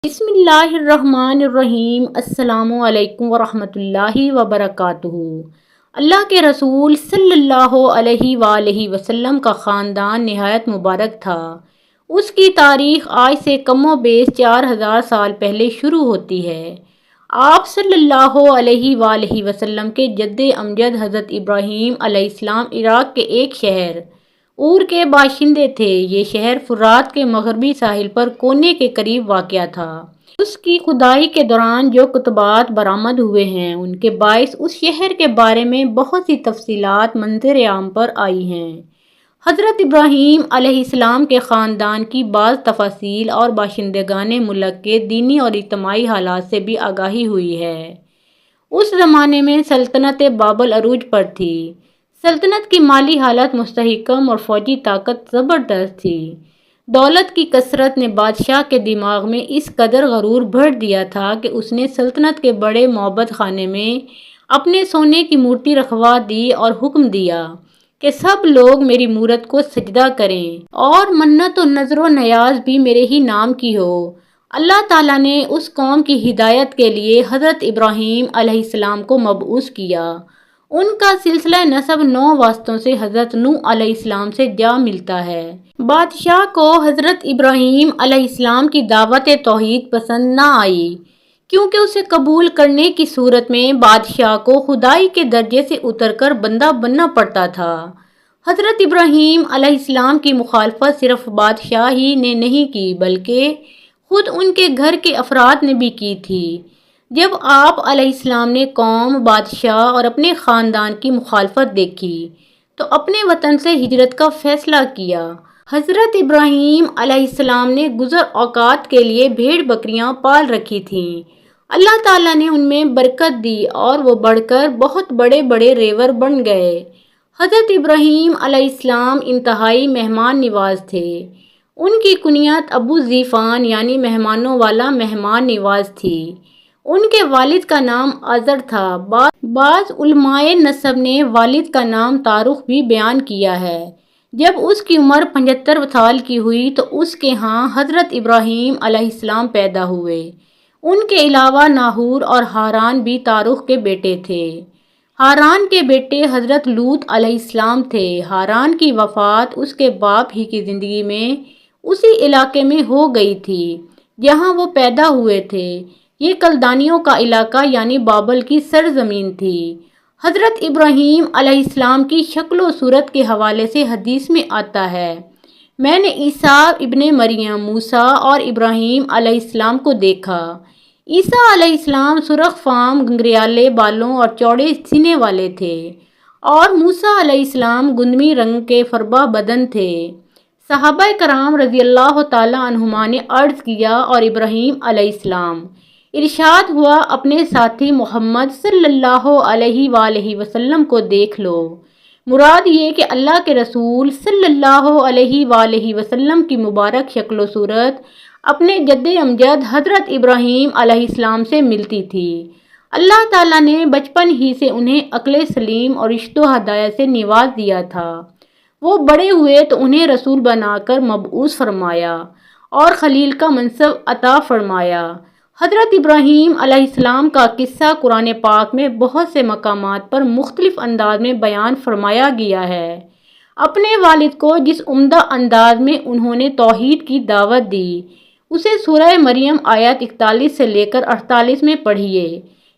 بسم اللہ الرحمن الرحیم۔ السلام علیکم ورحمۃ اللہ وبرکاتہ۔ اللہ کے رسول صلی اللہ علیہ وآلہ وسلم کا خاندان نہایت مبارک تھا۔ اس کی تاریخ آج سے کم و بیش 4000 سال پہلے شروع ہوتی ہے۔ آپ صلی اللہ علیہ وآلہ وسلم کے جد امجد حضرت ابراہیم علیہ السلام عراق کے ایک شہر اور کے باشندے تھے۔ یہ شہر فرات کے مغربی ساحل پر کونے کے قریب واقع تھا۔ اس کی کھدائی کے دوران جو کتبات برآمد ہوئے ہیں ان کے باعث اس شہر کے بارے میں بہت سی تفصیلات منظر عام پر آئی ہیں۔ حضرت ابراہیم علیہ السلام کے خاندان کی بعض تفاصیل اور باشندگان ملک کے دینی اور اجتماعی حالات سے بھی آگاہی ہوئی ہے۔ اس زمانے میں سلطنت بابل عروج پر تھی۔ سلطنت کی مالی حالت مستحکم اور فوجی طاقت زبردست تھی۔ دولت کی کثرت نے بادشاہ کے دماغ میں اس قدر غرور بھر دیا تھا کہ اس نے سلطنت کے بڑے معبد خانے میں اپنے سونے کی مورتی رکھوا دی اور حکم دیا کہ سب لوگ میری مورت کو سجدہ کریں اور منت و نظر و نیاز بھی میرے ہی نام کی ہو۔ اللہ تعالیٰ نے اس قوم کی ہدایت کے لیے حضرت ابراہیم علیہ السلام کو مبعوث کیا۔ ان کا سلسلہ نسب 9 واسطوں سے حضرت نوح علیہ السلام سے جا ملتا ہے۔ بادشاہ کو حضرت ابراہیم علیہ السلام کی دعوت توحید پسند نہ آئی، کیونکہ اسے قبول کرنے کی صورت میں بادشاہ کو خدائی کے درجے سے اتر کر بندہ بننا پڑتا تھا۔ حضرت ابراہیم علیہ السلام کی مخالفت صرف بادشاہ ہی نے نہیں کی بلکہ خود ان کے گھر کے افراد نے بھی کی تھی۔ جب آپ علیہ السلام نے قوم، بادشاہ اور اپنے خاندان کی مخالفت دیکھی تو اپنے وطن سے ہجرت کا فیصلہ کیا۔ حضرت ابراہیم علیہ السلام نے گزر اوقات کے لیے بھیڑ بکریاں پال رکھی تھیں۔ اللہ تعالیٰ نے ان میں برکت دی اور وہ بڑھ کر بہت بڑے بڑے ریور بن گئے۔ حضرت ابراہیم علیہ السلام انتہائی مہمان نواز تھے۔ ان کی کنیت ابو ذیفان یعنی مہمانوں والا مہمان نواز تھی۔ ان کے والد کا نام آزر تھا۔ بعض علماء نسب نے والد کا نام تارخ بھی بیان کیا ہے۔ جب اس کی عمر 75 سال کی ہوئی تو اس کے ہاں حضرت ابراہیم علیہ السلام پیدا ہوئے۔ ان کے علاوہ ناہور اور ہاران بھی تارخ کے بیٹے تھے۔ ہاران کے بیٹے حضرت لوط علیہ السلام تھے۔ ہاران کی وفات اس کے باپ ہی کی زندگی میں اسی علاقے میں ہو گئی تھی جہاں وہ پیدا ہوئے تھے۔ یہ کلدانیوں کا علاقہ یعنی بابل کی سرزمین تھی۔ حضرت ابراہیم علیہ السلام کی شکل و صورت کے حوالے سے حدیث میں آتا ہے، میں نے عیسیٰ ابن مریم، موسیٰ اور ابراہیم علیہ السلام کو دیکھا۔ عیسیٰ علیہ السلام سرخ فام، گھنگریالے بالوں اور چوڑے سینے والے تھے اور موسیٰ علیہ السلام گندمی رنگ کے فربہ بدن تھے۔ صحابہ کرام رضی اللہ تعالیٰ عنہما نے عرض کیا اور ابراہیم علیہ السلام ارشاد ہوا اپنے ساتھی محمد صلی اللہ علیہ وآلہ وسلم کو دیکھ لو۔ مراد یہ کہ اللہ کے رسول صلی اللہ علیہ وآلہ وسلم کی مبارک شکل و صورت اپنے جد امجد حضرت ابراہیم علیہ السلام سے ملتی تھی۔ اللہ تعالیٰ نے بچپن ہی سے انہیں عقل سلیم اور رشد و ہدایت سے نواز دیا تھا۔ وہ بڑے ہوئے تو انہیں رسول بنا کر مبعوث فرمایا اور خلیل کا منصب عطا فرمایا۔ حضرت ابراہیم علیہ السلام کا قصہ قرآن پاک میں بہت سے مقامات پر مختلف انداز میں بیان فرمایا گیا ہے۔ اپنے والد کو جس عمدہ انداز میں انہوں نے توحید کی دعوت دی اسے سورہ مریم آیت 41 سے لے کر 48 میں پڑھیے۔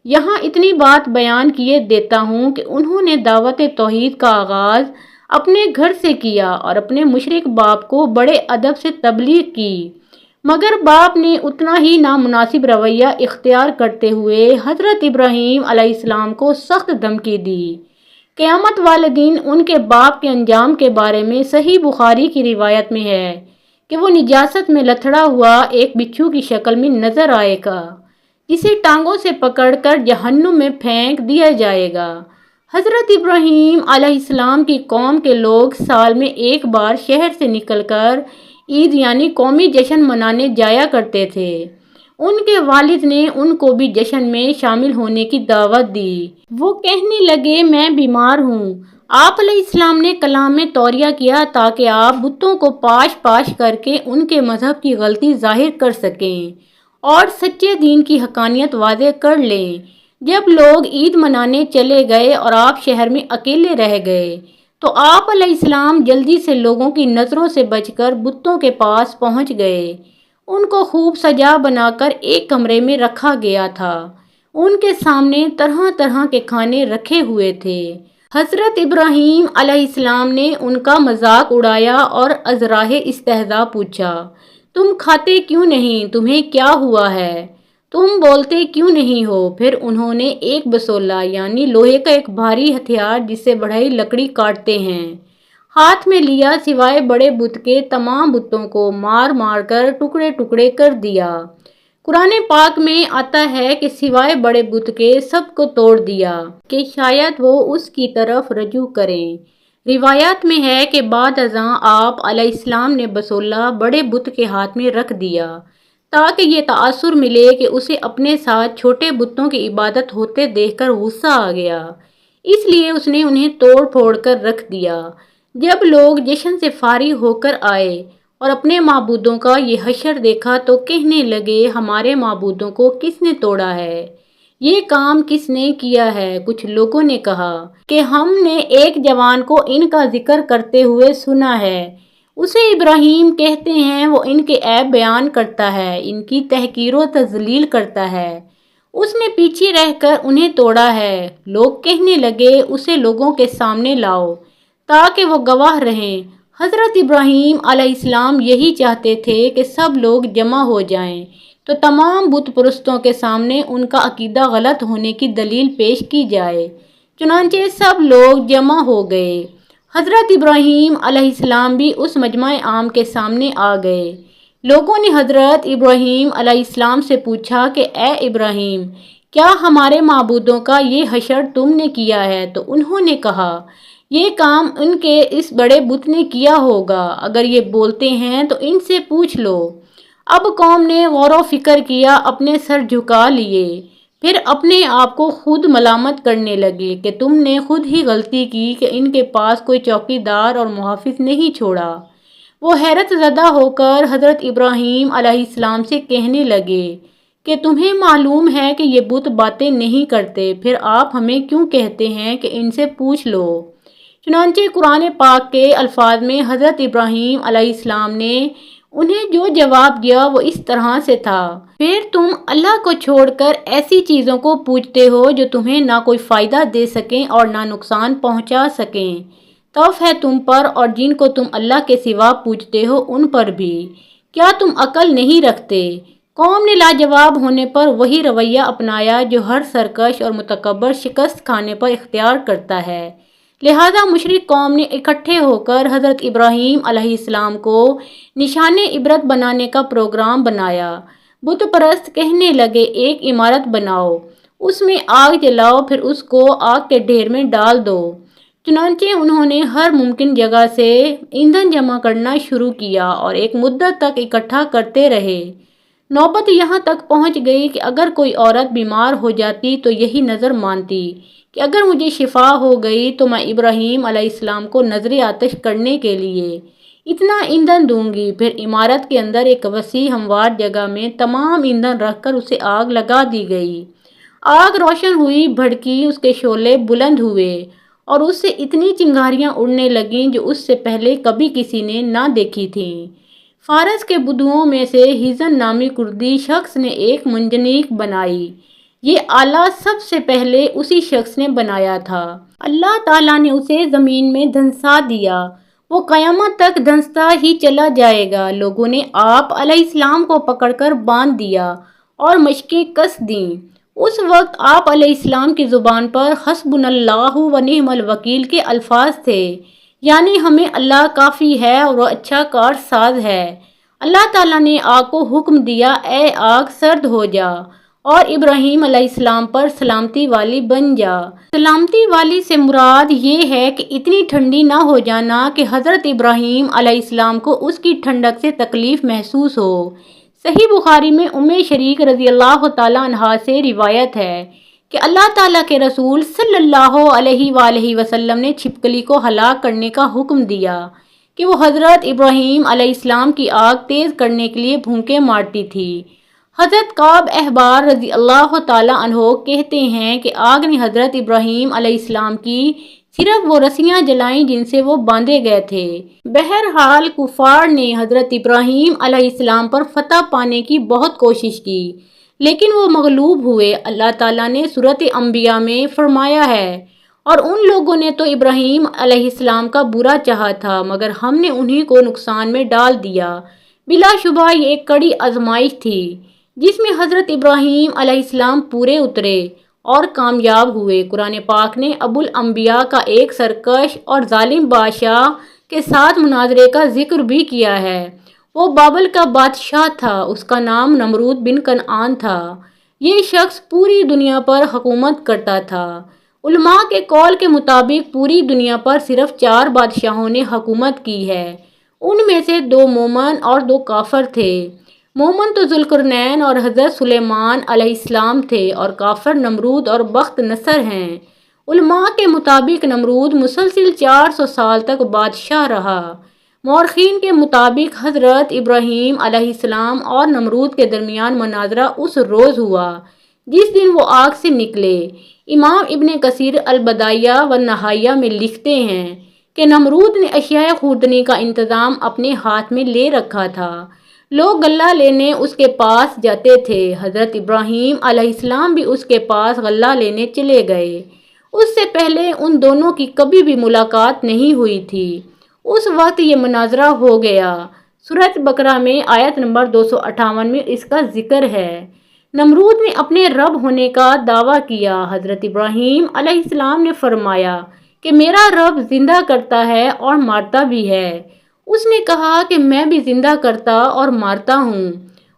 یہاں اتنی بات بیان کیے دیتا ہوں کہ انہوں نے دعوت توحید کا آغاز اپنے گھر سے کیا اور اپنے مشرک باپ کو بڑے ادب سے تبلیغ کی، مگر باپ نے اتنا ہی نامناسب رویہ اختیار کرتے ہوئے حضرت ابراہیم علیہ السلام کو سخت دھمکی دی۔ قیامت والے دن ان کے باپ کے انجام کے بارے میں صحیح بخاری کی روایت میں ہے کہ وہ نجاست میں لتھڑا ہوا ایک بچھو کی شکل میں نظر آئے گا جسے ٹانگوں سے پکڑ کر جہنم میں پھینک دیا جائے گا۔ حضرت ابراہیم علیہ السلام کی قوم کے لوگ سال میں ایک بار شہر سے نکل کر عید یعنی قومی جشن منانے جایا کرتے تھے۔ ان کے والد نے ان کو بھی جشن میں شامل ہونے کی دعوت دی۔ وہ کہنے لگے میں بیمار ہوں۔ آپ علیہ السلام نے کلام میں توریہ کیا تاکہ آپ بتوں کو پاش پاش کر کے ان کے مذہب کی غلطی ظاہر کر سکیں اور سچے دین کی حقانیت واضح کر لیں۔ جب لوگ عید منانے چلے گئے اور آپ شہر میں اکیلے رہ گئے تو آپ علیہ السلام جلدی سے لوگوں کی نظروں سے بچ کر بتوں کے پاس پہنچ گئے۔ ان کو خوب سجا بنا کر ایک کمرے میں رکھا گیا تھا۔ ان کے سامنے طرح طرح کے کھانے رکھے ہوئے تھے۔ حضرت ابراہیم علیہ السلام نے ان کا مذاق اڑایا اور ازراہ استہزاء پوچھا، تم کھاتے کیوں نہیں؟ تمہیں کیا ہوا ہے؟ تم بولتے کیوں نہیں ہو؟ پھر انہوں نے ایک بسولہ یعنی لوہے کا ایک بھاری ہتھیار جس سے بڑھئی لکڑی کاٹتے ہیں ہاتھ میں لیا، سوائے بڑے بت کے تمام بتوں کو مار مار کر ٹکڑے ٹکڑے کر دیا۔ قرآن پاک میں آتا ہے کہ سوائے بڑے بت کے سب کو توڑ دیا کہ شاید وہ اس کی طرف رجوع کریں۔ روایات میں ہے کہ بعد ازاں آپ علیہ السلام نے بسولہ بڑے بت کے ہاتھ میں رکھ دیا تاکہ یہ تاثر ملے کہ اسے اپنے ساتھ چھوٹے بتوں کی عبادت ہوتے دیکھ کر غصہ آ گیا، اس لیے اس نے انہیں توڑ پھوڑ کر رکھ دیا۔ جب لوگ جشن سے فارغ ہو کر آئے اور اپنے معبودوں کا یہ حشر دیکھا تو کہنے لگے، ہمارے معبودوں کو کس نے توڑا ہے؟ یہ کام کس نے کیا ہے؟ کچھ لوگوں نے کہا کہ ہم نے ایک جوان کو ان کا ذکر کرتے ہوئے سنا ہے، اسے ابراہیم کہتے ہیں، وہ ان کے عیب بیان کرتا ہے، ان کی تحقیر و تذلیل کرتا ہے، اس نے پیچھے رہ کر انہیں توڑا ہے۔ لوگ کہنے لگے، اسے لوگوں کے سامنے لاؤ تاکہ وہ گواہ رہیں۔ حضرت ابراہیم علیہ السلام یہی چاہتے تھے کہ سب لوگ جمع ہو جائیں تو تمام بت پرستوں کے سامنے ان کا عقیدہ غلط ہونے کی دلیل پیش کی جائے۔ چنانچہ سب لوگ جمع ہو گئے۔ حضرت ابراہیم علیہ السلام بھی اس مجمع عام کے سامنے آ گئے۔ لوگوں نے حضرت ابراہیم علیہ السلام سے پوچھا کہ اے ابراہیم، کیا ہمارے معبودوں کا یہ حشر تم نے کیا ہے؟ تو انہوں نے کہا، یہ کام ان کے اس بڑے بت نے کیا ہوگا، اگر یہ بولتے ہیں تو ان سے پوچھ لو۔ اب قوم نے غور و فکر کیا، اپنے سر جھکا لیے، پھر اپنے آپ کو خود ملامت کرنے لگے کہ تم نے خود ہی غلطی کی کہ ان کے پاس کوئی چوکی دار اور محافظ نہیں چھوڑا۔ وہ حیرت زدہ ہو کر حضرت ابراہیم علیہ السلام سے کہنے لگے کہ تمہیں معلوم ہے کہ یہ بت باتیں نہیں کرتے، پھر آپ ہمیں کیوں کہتے ہیں کہ ان سے پوچھ لو؟ چنانچہ قرآن پاک کے الفاظ میں حضرت ابراہیم علیہ السلام نے انہیں جو جواب دیا وہ اس طرح سے تھا، پھر تم اللہ کو چھوڑ کر ایسی چیزوں کو پوجتے ہو جو تمہیں نہ کوئی فائدہ دے سکیں اور نہ نقصان پہنچا سکیں۔ طوف ہے تم پر اور جن کو تم اللہ کے سوا پوجتے ہو ان پر بھی، کیا تم عقل نہیں رکھتے؟ قوم نے لاجواب ہونے پر وہی رویہ اپنایا جو ہر سرکش اور متکبر شکست کھانے پر اختیار کرتا ہے۔ لہذا مشرک قوم نے اکٹھے ہو کر حضرت ابراہیم علیہ السلام کو نشان عبرت بنانے کا پروگرام بنایا۔ بت پرست کہنے لگے، ایک عمارت بناؤ، اس میں آگ جلاؤ، پھر اس کو آگ کے ڈھیر میں ڈال دو۔ چنانچہ انہوں نے ہر ممکن جگہ سے ایندھن جمع کرنا شروع کیا اور ایک مدت تک اکٹھا کرتے رہے۔ نوبت یہاں تک پہنچ گئی کہ اگر کوئی عورت بیمار ہو جاتی تو یہی نظر مانتی کہ اگر مجھے شفا ہو گئی تو میں ابراہیم علیہ السلام کو نذر آتش کرنے کے لیے اتنا ایندھن دوں گی۔ پھر عمارت کے اندر ایک وسیع ہموار جگہ میں تمام ایندھن رکھ کر اسے آگ لگا دی گئی۔ آگ روشن ہوئی، بھڑکی، اس کے شعلے بلند ہوئے اور اس سے اتنی چنگاریاں اڑنے لگیں جو اس سے پہلے کبھی کسی نے نہ دیکھی تھیں۔ فارس کے بدوؤں میں سے ہیزن نامی کردی شخص نے ایک منجنیق بنائی۔ یہ آلہ سب سے پہلے اسی شخص نے بنایا تھا۔ اللہ تعالیٰ نے اسے زمین میں دھنسا دیا، وہ قیامت تک دھنستا ہی چلا جائے گا۔ لوگوں نے آپ علیہ السلام کو پکڑ کر باندھ دیا اور مشقیں کس دیں۔ اس وقت آپ علیہ السلام کی زبان پر حسبنا اللہ و نعم الوکیل کے الفاظ تھے، یعنی ہمیں اللہ کافی ہے اور وہ اچھا کار ساز ہے۔ اللہ تعالیٰ نے آگ کو حکم دیا، اے آگ سرد ہو جا اور ابراہیم علیہ السلام پر سلامتی والی بن جا۔ سلامتی والی سے مراد یہ ہے کہ اتنی ٹھنڈی نہ ہو جانا کہ حضرت ابراہیم علیہ السلام کو اس کی ٹھنڈک سے تکلیف محسوس ہو۔ صحیح بخاری میں شریک رضی اللہ تعالیٰ عنہا سے روایت ہے کہ اللہ تعالیٰ کے رسول صلی اللہ علیہ وآلہ وسلم نے چھپکلی کو ہلاک کرنے کا حکم دیا کہ وہ حضرت ابراہیم علیہ السلام کی آگ تیز کرنے کے لیے بھونکے مارتی تھی۔ حضرت کعب احبار رضی اللہ تعالیٰ عنہ کہتے ہیں کہ آگ نے حضرت ابراہیم علیہ السلام کی صرف وہ رسیاں جلائیں جن سے وہ باندھے گئے تھے۔ بہرحال کفار نے حضرت ابراہیم علیہ السلام پر فتح پانے کی بہت کوشش کی، لیکن وہ مغلوب ہوئے۔ اللہ تعالیٰ نے سورۃ انبیاء میں فرمایا ہے، اور ان لوگوں نے تو ابراہیم علیہ السلام کا برا چاہا تھا مگر ہم نے انہیں کو نقصان میں ڈال دیا۔ بلا شبہ یہ ایک کڑی آزمائش تھی جس میں حضرت ابراہیم علیہ السلام پورے اترے اور کامیاب ہوئے۔ قرآن پاک نے ابو الانبیاء کا ایک سرکش اور ظالم بادشاہ کے ساتھ مناظرے کا ذکر بھی کیا ہے۔ وہ بابل کا بادشاہ تھا، اس کا نام نمرود بن کنعان تھا۔ یہ شخص پوری دنیا پر حکومت کرتا تھا۔ علماء کے قول کے مطابق پوری دنیا پر صرف 4 بادشاہوں نے حکومت کی ہے، ان میں سے 2 مومن اور 2 کافر تھے۔ مومن تو ذوالقرنین اور حضرت سلیمان علیہ السلام تھے، اور کافر نمرود اور بخت نصر ہیں۔ علماء کے مطابق نمرود مسلسل 400 سال تک بادشاہ رہا۔ مورخین کے مطابق حضرت ابراہیم علیہ السلام اور نمرود کے درمیان مناظرہ اس روز ہوا جس دن وہ آگ سے نکلے۔ امام ابن کثیر البدایہ والنہایہ میں لکھتے ہیں کہ نمرود نے اشیاء خوردنی کا انتظام اپنے ہاتھ میں لے رکھا تھا۔ لوگ غلہ لینے اس کے پاس جاتے تھے۔ حضرت ابراہیم علیہ السلام بھی اس کے پاس غلہ لینے چلے گئے۔ اس سے پہلے ان دونوں کی کبھی بھی ملاقات نہیں ہوئی تھی۔ اس وقت یہ مناظرہ ہو گیا۔ سورۃ بقرہ میں آیت نمبر 258 میں اس کا ذکر ہے۔ نمرود نے اپنے رب ہونے کا دعویٰ کیا۔ حضرت ابراہیم علیہ السلام نے فرمایا کہ میرا رب زندہ کرتا ہے اور مارتا بھی ہے۔ اس نے کہا کہ میں بھی زندہ کرتا اور مارتا ہوں۔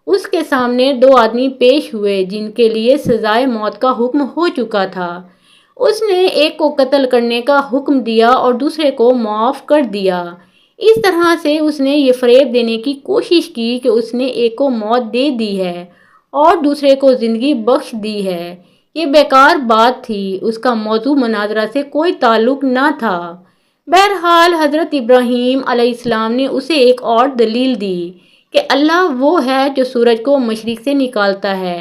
اس کے سامنے 2 آدمی پیش ہوئے جن کے لیے سزائے موت کا حکم ہو چکا تھا۔ اس نے ایک کو قتل کرنے کا حکم دیا اور دوسرے کو معاف کر دیا۔ اس طرح سے اس نے یہ فریب دینے کی کوشش کی کہ اس نے ایک کو موت دے دی ہے اور دوسرے کو زندگی بخش دی ہے۔ یہ بیکار بات تھی، اس کا موضوع مناظرہ سے کوئی تعلق نہ تھا۔ بہرحال حضرت ابراہیم علیہ السلام نے اسے ایک اور دلیل دی کہ اللہ وہ ہے جو سورج کو مشرق سے نکالتا ہے،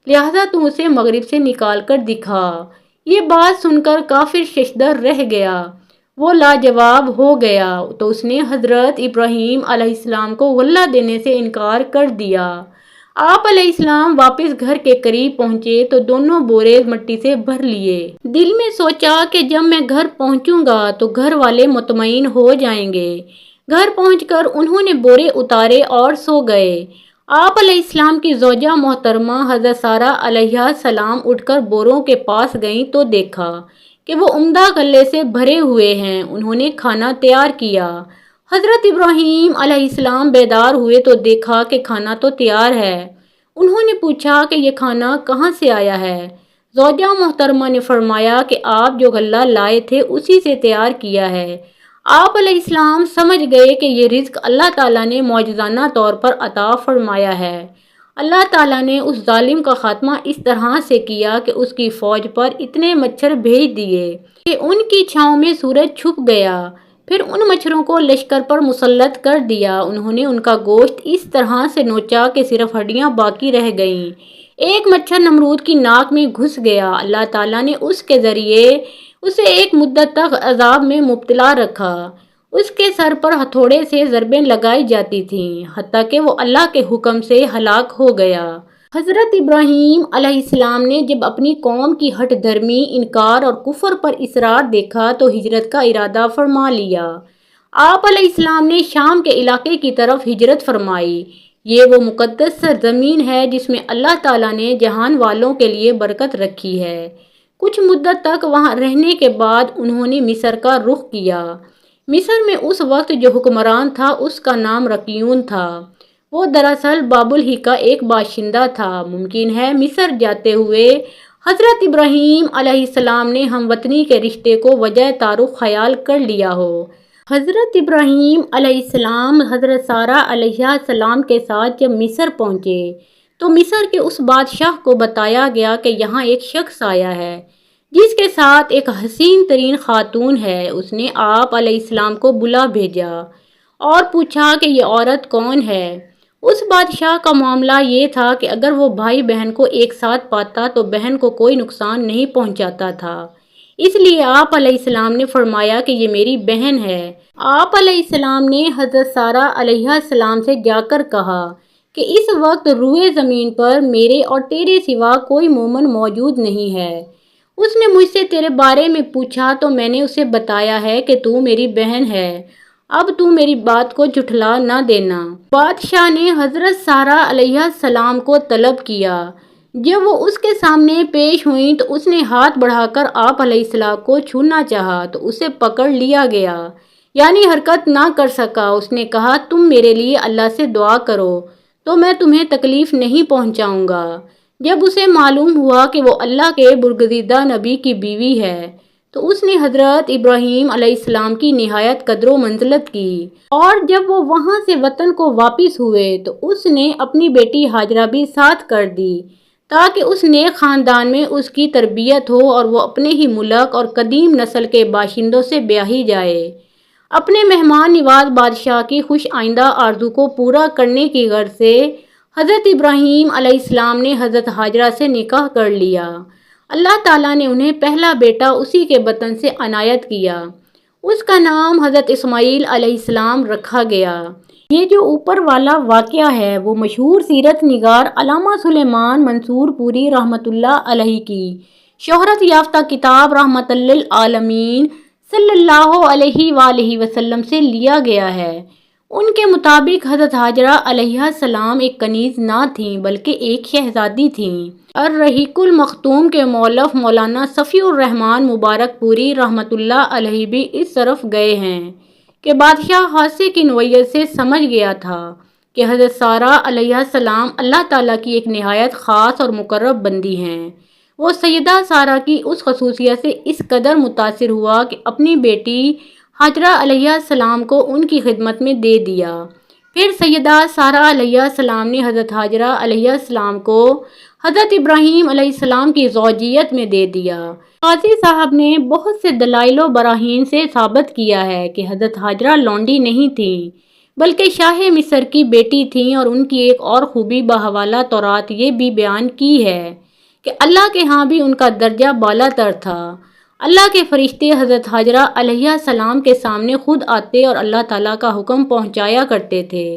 لہذا تم اسے مغرب سے نکال کر دکھا۔ یہ بات سن کر کافر ششدر رہ گیا، وہ لاجواب ہو گیا، تو اس نے حضرت ابراہیم علیہ السلام کو غلہ دینے سے انکار کر دیا۔ آپ علیہ السلام واپس گھر کے قریب پہنچے تو دونوں بورے مٹی سے بھر لیے۔ دل میں سوچا کہ جب میں گھر پہنچوں گا تو گھر والے مطمئن ہو جائیں گے۔ گھر پہنچ کر انہوں نے بورے اتارے اور سو گئے۔ آپ علیہ السلام کی زوجہ محترمہ حضرت سارہ علیہ السلام اٹھ کر بوروں کے پاس گئیں تو دیکھا کہ وہ عمدہ غلے سے بھرے ہوئے ہیں۔ انہوں نے کھانا تیار کیا۔ حضرت ابراہیم علیہ السلام بیدار ہوئے تو دیکھا کہ کھانا تو تیار ہے۔ انہوں نے پوچھا کہ یہ کھانا کہاں سے آیا ہے؟ زوجہ محترمہ نے فرمایا کہ آپ جو غلہ لائے تھے اسی سے تیار کیا ہے۔ آپ علیہ السلام سمجھ گئے کہ یہ رزق اللہ تعالیٰ نے معجزانہ طور پر عطا فرمایا ہے۔ اللہ تعالیٰ نے اس ظالم کا خاتمہ اس طرح سے کیا کہ اس کی فوج پر اتنے مچھر بھیج دیے کہ ان کی چھاؤں میں سورج چھپ گیا۔ پھر ان مچھروں کو لشکر پر مسلط کر دیا۔ انہوں نے ان کا گوشت اس طرح سے نوچا کہ صرف ہڈیاں باقی رہ گئیں۔ ایک مچھر نمرود کی ناک میں گھس گیا۔ اللہ تعالیٰ نے اس کے ذریعے اسے ایک مدت تک عذاب میں مبتلا رکھا۔ اس کے سر پر ہتھوڑے سے ضربیں لگائی جاتی تھیں، حتیٰ کہ وہ اللہ کے حکم سے ہلاک ہو گیا۔ حضرت ابراہیم علیہ السلام نے جب اپنی قوم کی ہٹ دھرمی، انکار اور کفر پر اصرار دیکھا تو ہجرت کا ارادہ فرما لیا۔ آپ علیہ السلام نے شام کے علاقے کی طرف ہجرت فرمائی۔ یہ وہ مقدس سرزمین ہے جس میں اللہ تعالیٰ نے جہان والوں کے لیے برکت رکھی ہے۔ کچھ مدت تک وہاں رہنے کے بعد انہوں نے مصر کا رخ کیا۔ مصر میں اس وقت جو حکمران تھا اس کا نام رقیون تھا۔ وہ دراصل بابل ہی کا ایک باشندہ تھا۔ ممکن ہے مصر جاتے ہوئے حضرت ابراہیم علیہ السلام نے ہم وطنی کے رشتے کو وجہ تعارف خیال کر لیا ہو۔ حضرت ابراہیم علیہ السلام حضرت سارہ علیہ السلام کے ساتھ جب مصر پہنچے تو مصر کے اس بادشاہ کو بتایا گیا کہ یہاں ایک شخص آیا ہے جس کے ساتھ ایک حسین ترین خاتون ہے۔ اس نے آپ علیہ السلام کو بلا بھیجا اور پوچھا کہ یہ عورت کون ہے۔ اس بادشاہ کا معاملہ یہ تھا کہ اگر وہ بھائی بہن کو ایک ساتھ پاتا تو بہن کو کوئی نقصان نہیں پہنچاتا تھا، اس لیے آپ علیہ السلام نے فرمایا کہ یہ میری بہن ہے۔ آپ علیہ السلام نے حضرت سارہ علیہ السلام سے جا کر کہا کہ اس وقت روئے زمین پر میرے اور تیرے سوا کوئی مومن موجود نہیں ہے۔ اس نے مجھ سے تیرے بارے میں پوچھا تو میں نے اسے بتایا ہے کہ تو میری بہن ہے، اب تو میری بات کو جھٹلا نہ دینا۔ بادشاہ نے حضرت سارہ علیہ السلام کو طلب کیا۔ جب وہ اس کے سامنے پیش ہوئیں تو اس نے ہاتھ بڑھا کر آپ علیہ السلام کو چھونا چاہا تو اسے پکڑ لیا گیا، یعنی حرکت نہ کر سکا۔ اس نے کہا تم میرے لیے اللہ سے دعا کرو تو میں تمہیں تکلیف نہیں پہنچاؤں گا۔ جب اسے معلوم ہوا کہ وہ اللہ کے برگزیدہ نبی کی بیوی ہے تو اس نے حضرت ابراہیم علیہ السلام کی نہایت قدر و منزلت کی، اور جب وہ وہاں سے وطن کو واپس ہوئے تو اس نے اپنی بیٹی ہاجرہ بھی ساتھ کر دی تاکہ اس نیک خاندان میں اس کی تربیت ہو اور وہ اپنے ہی ملک اور قدیم نسل کے باشندوں سے بیاہی جائے۔ اپنے مہمان نواز بادشاہ کی خوش آئندہ آرزو کو پورا کرنے کی غرض سے حضرت ابراہیم علیہ السلام نے حضرت ہاجرہ سے نکاح کر لیا۔ اللہ تعالیٰ نے انہیں پہلا بیٹا اسی کے بطن سے عنایت کیا، اس کا نام حضرت اسماعیل علیہ السلام رکھا گیا۔ یہ جو اوپر والا واقعہ ہے وہ مشہور سیرت نگار علامہ سلیمان منصور پوری رحمۃ اللہ علیہ کی شہرت یافتہ کتاب رحمۃ للعالمین صلی اللہ علیہ وآلہ وسلم سے لیا گیا ہے۔ ان کے مطابق حضرت ہاجرہ علیہ السلام ایک کنیز نہ تھیں بلکہ ایک شہزادی تھیں۔ الرحیق المختوم کے مؤلف مولانا صفی الرحمان مبارک پوری رحمۃ اللہ علیہ بھی اس طرف گئے ہیں کہ بادشاہ حادثے کی نوعیت سے سمجھ گیا تھا کہ حضرت سارہ علیہ السلام اللہ تعالیٰ کی ایک نہایت خاص اور مقرب بندی ہیں۔ وہ سیدہ سارہ کی اس خصوصیت سے اس قدر متاثر ہوا کہ اپنی بیٹی ہاجرہ علیہ السلام کو ان کی خدمت میں دے دیا۔ پھر سیدہ سارہ علیہ السلام نے حضرت ہاجرہ علیہ السلام کو حضرت ابراہیم علیہ السلام کی زوجیت میں دے دیا۔ قاضی صاحب نے بہت سے دلائل و براہین سے ثابت کیا ہے کہ حضرت ہاجرہ لونڈی نہیں تھیں بلکہ شاہ مصر کی بیٹی تھیں، اور ان کی ایک اور خوبی بحوالہ تورات یہ بھی بیان کی ہے کہ اللہ کے ہاں بھی ان کا درجہ بالا تر تھا۔ اللہ کے فرشتے حضرت ہاجرہ علیہ السلام کے سامنے خود آتے اور اللہ تعالیٰ کا حکم پہنچایا کرتے تھے،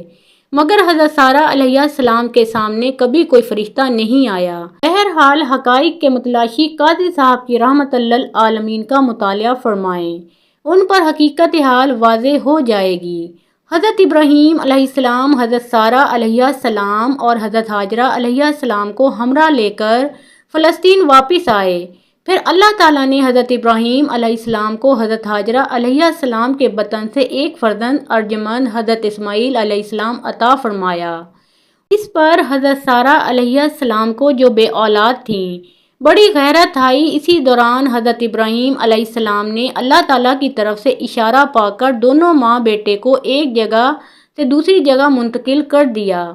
مگر حضرت سارہ علیہ السلام کے سامنے کبھی کوئی فرشتہ نہیں آیا۔ بہرحال حقائق کے متلاشی قاضی صاحب کی رحمت للعالمین کا مطالعہ فرمائیں، ان پر حقیقت حال واضح ہو جائے گی۔ حضرت ابراہیم علیہ السلام حضرت سارہ علیہ السلام اور حضرت ہاجرہ علیہ السلام کو ہمراہ لے کر فلسطین واپس آئے۔ پھر اللہ تعالیٰ نے حضرت ابراہیم علیہ السلام کو حضرت ہاجرہ علیہ السلام کے بطن سے ایک فرزند ارجمند حضرت اسماعیل علیہ السلام عطا فرمایا۔ اس پر حضرت سارہ علیہ السلام کو جو بے اولاد تھیں بڑی غیرت آئی۔ اسی دوران حضرت ابراہیم علیہ السلام نے اللہ تعالیٰ کی طرف سے اشارہ پا کر دونوں ماں بیٹے کو ایک جگہ سے دوسری جگہ منتقل کر دیا۔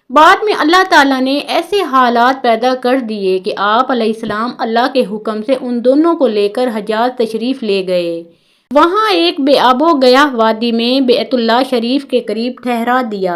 بعد میں اللہ تعالیٰ نے ایسے حالات پیدا کر دیے کہ آپ علیہ السلام اللہ کے حکم سے ان دونوں کو لے کر حجاز تشریف لے گئے۔ وہاں ایک بے آب و گیاہ وادی میں بیت اللہ شریف کے قریب ٹھہرا دیا۔